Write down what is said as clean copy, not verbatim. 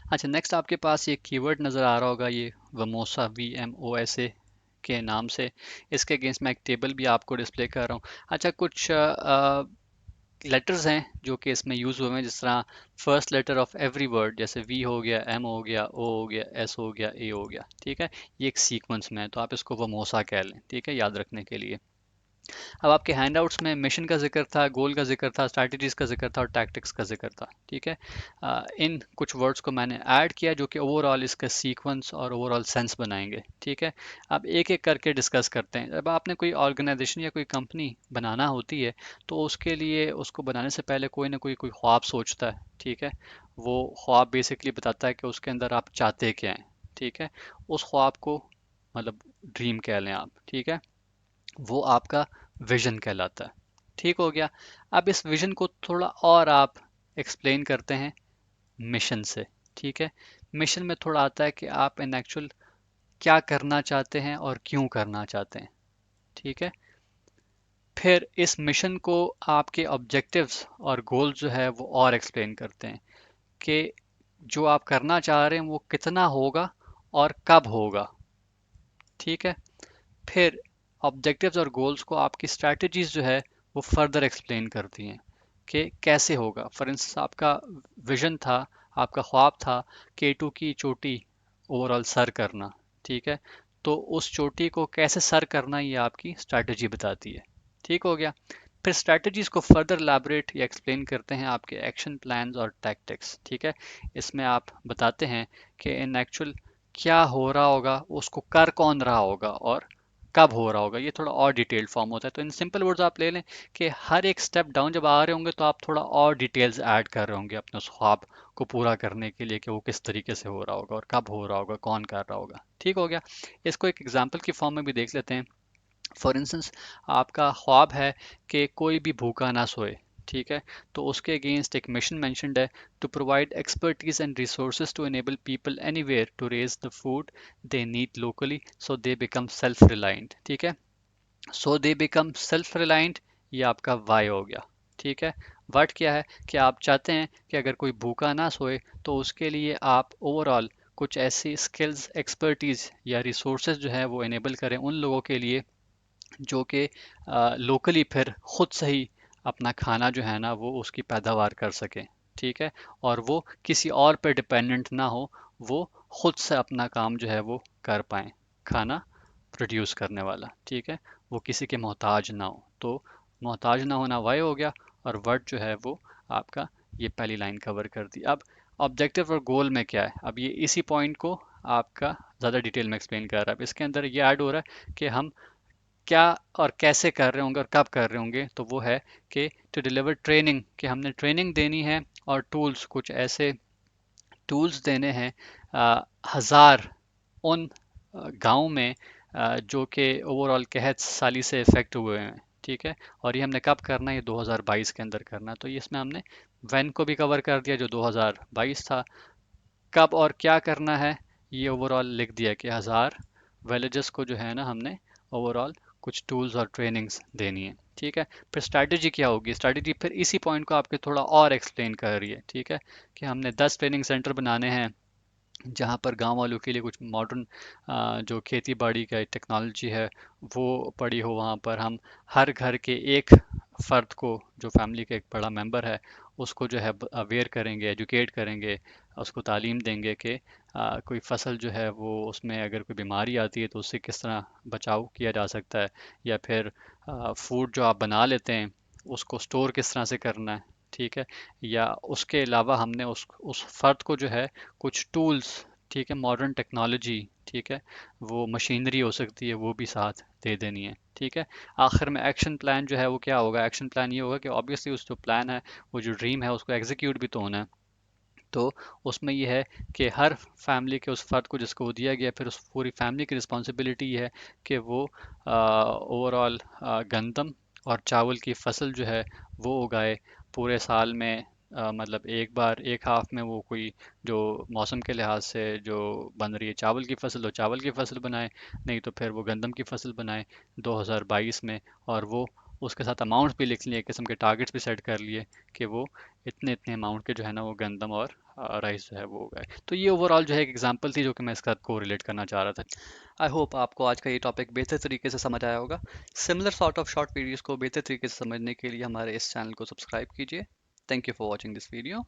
अच्छा, नेक्स्ट आपके पास ये कीवर्ड नज़र आ रहा होगा, ये वमोसा, VMOSA के नाम से। इसके अगेंस्ट मैं एक टेबल भी आपको डिस्प्ले कर रहा हूँ। अच्छा, कुछ लेटर्स हैं जो कि इसमें यूज़ हुए हैं, जिस तरह first letter of every word, जैसे V हो गया, M हो गया, O हो गया, S हो गया, A हो गया। ठीक है, ये एक सीक्वेंस में है, तो आप इसको वमोसा कह लें। ठीक है, याद रखने के लिए। अब आपके हैंडआउट्स में मिशन का जिक्र था, गोल का जिक्र था, स्ट्रैटेजीज का जिक्र था और टैक्टिक्स का जिक्र था। ठीक है, इन कुछ वर्ड्स को मैंने ऐड किया जो कि ओवरऑल इसका सीक्वेंस और ओवरऑल सेंस बनाएंगे। ठीक है, अब एक एक करके डिस्कस करते हैं। जब आपने कोई ऑर्गेनाइजेशन या कोई कंपनी बनाना होती है, तो उसके लिए उसको बनाने से पहले कोई ना कोई कोई ख्वाब सोचता है। ठीक है, वो ख्वाब बेसिकली बताता है कि उसके अंदर आप चाहते क्या हैं। ठीक है, उस ख्वाब को मतलब ड्रीम कह लें आप। ठीक है, वो आपका विजन कहलाता है। ठीक हो गया। अब इस विजन को थोड़ा और आप एक्सप्लेन करते हैं मिशन से। ठीक है, मिशन में थोड़ा आता है कि आप इन एक्चुअल क्या करना चाहते हैं और क्यों करना चाहते हैं। ठीक है, फिर इस मिशन को आपके ऑब्जेक्टिव्स और गोल्स जो है वो और एक्सप्लेन करते हैं कि जो आप करना चाह रहे हैं वो कितना होगा और कब होगा। ठीक है, फिर ऑब्जेक्टिव्स और गोल्स को आपकी स्ट्रैटेजीज जो है वो फर्दर एक्सप्लेन करती हैं कि कैसे होगा। फॉर इंस्टेंस, आपका विजन था, आपका ख्वाब था K2 की चोटी ओवरऑल सर करना। ठीक है, तो उस चोटी को कैसे सर करना ये आपकी स्ट्रैटेजी बताती है। ठीक हो गया। फिर स्ट्रैटेजीज को फर्दर एलैबोरेट या एक्सप्लेन करते हैं आपके एक्शन प्लान्स और टैक्टिक्स। ठीक है, इसमें आप बताते हैं कि इन एक्चुअल क्या हो रहा होगा, उसको कर कौन रहा होगा और कब हो रहा होगा। ये थोड़ा और डिटेल्ड फॉर्म होता है। तो इन सिंपल वर्ड्स आप ले लें कि हर एक स्टेप डाउन जब आ रहे होंगे तो आप थोड़ा और डिटेल्स ऐड कर रहे होंगे अपने उस ख्वाब को पूरा करने के लिए कि वो किस तरीके से हो रहा होगा और कब हो रहा होगा, कौन कर रहा होगा। ठीक हो गया। इसको एक एग्जांपल की फॉर्म में भी देख लेते हैं। फॉर इंस्टेंस, आपका ख्वाब है कि कोई भी भूखा ना सोए। ठीक है, तो उसके अगेंस्ट एक मिशन मेंशनड है, to provide expertise and resources to enable people anywhere to raise the food they need locally so they become self reliant. ठीक है, so they become self reliant, ये आपका वाई हो गया। ठीक है, वर्ड क्या है कि आप चाहते हैं कि अगर कोई भूखा ना सोए तो उसके लिए आप ओवरऑल कुछ ऐसी स्किल्स, एक्सपर्टीज या रिसोर्सेज जो है वो इनेबल करें उन लोगों के लिए जो कि लोकली फिर खुद से ही अपना खाना जो है ना वो उसकी पैदावार कर सकें। ठीक है, और वो किसी और पे डिपेंडेंट ना हो, वो खुद से अपना काम जो है वो कर पाएँ, खाना प्रोड्यूस करने वाला। ठीक है, वो किसी के मोहताज ना हो। तो मोहताज ना होना वाई हो गया, और वर्ड जो है वो आपका ये पहली लाइन कवर कर दी। अब ऑब्जेक्टिव और गोल में क्या है, अब ये इसी पॉइंट को आपका ज़्यादा डिटेल में एक्सप्लेन कर रहा है। अब इसके अंदर ये ऐड हो रहा है कि हम क्या और कैसे कर रहे होंगे और कब कर रहे होंगे। तो वो है कि टू डिलीवर ट्रेनिंग, कि हमने ट्रेनिंग देनी है, और टूल्स, कुछ ऐसे टूल्स देने हैं हज़ार उन गांव में जो कि ओवरऑल कहत साली से इफेक्ट हुए हैं। ठीक है, और ये हमने कब करना है, ये 2022 के अंदर करना है। तो ये इसमें हमने वैन को भी कवर कर दिया जो 2022 था। कब और क्या करना है ये ओवरऑल लिख दिया कि 1000 विलेजेस को जो है ना हमने ओवरऑल कुछ टूल्स और ट्रेनिंग्स देनी है। ठीक है, फिर स्ट्रैटेजी क्या होगी, स्ट्रैटेजी फिर इसी पॉइंट को आपके थोड़ा और एक्सप्लेन कर रही है। ठीक है, कि हमने 10 ट्रेनिंग सेंटर बनाने हैं जहाँ पर गांव वालों के लिए कुछ मॉडर्न जो खेती बाड़ी का टेक्नोलॉजी है वो पड़ी हो। वहाँ पर हम हर घर के एक फ़र्द को, जो फैमिली का एक बड़ा मेंबर है, उसको जो है अवेयर करेंगे, एजुकेट करेंगे, उसको तालीम देंगे कि कोई फसल जो है वो उसमें अगर कोई बीमारी आती है तो उससे किस तरह बचाव किया जा सकता है, या फिर फूड जो आप बना लेते हैं उसको स्टोर किस तरह से करना है। ठीक है, या उसके अलावा हमने उस फर्द को जो है कुछ टूल्स, ठीक है, मॉडर्न टेक्नोलॉजी, ठीक है, वो मशीनरी हो सकती है, वो भी साथ दे देनी है। ठीक है, आखिर में एक्शन प्लान जो है वो क्या होगा, एक्शन प्लान ये होगा कि ऑब्वियसली उस जो प्लान है, वो जो ड्रीम है उसको एग्जीक्यूट भी तो होना है। तो उसमें ये है कि हर फैमिली के उस फर्द को जिसको वो दिया गया, फिर उस पूरी फैमिली की रिस्पॉन्सिबिलिटी ये है कि वो ओवरऑल गंदम और चावल की फसल जो है वो उगाए पूरे साल में। मतलब एक बार एक हाफ में वो कोई जो मौसम के लिहाज से जो बन रही है चावल की फसल, तो चावल की फसल बनाए, नहीं तो फिर वो गंदम की फसल बनाए 2022 में। और वो उसके साथ अमाउंट्स भी लिख लिए, किस्म के टारगेट्स भी सेट कर लिए कि वो इतने इतने अमाउंट के जो है ना वो गंदम और राइस जो है वो हो गए। तो ये ओवरऑल जो है एक एग्जांपल थी जो कि मैं इसका को रिलेट करना चाह रहा था। आई होप आपको आज का ये टॉपिक बेहतर तरीके से समझ आया होगा। Similar sort of short videos को बेहतर तरीके से समझने के लिए हमारे इस चैनल को सब्सक्राइब कीजिए। Thank you for watching this video.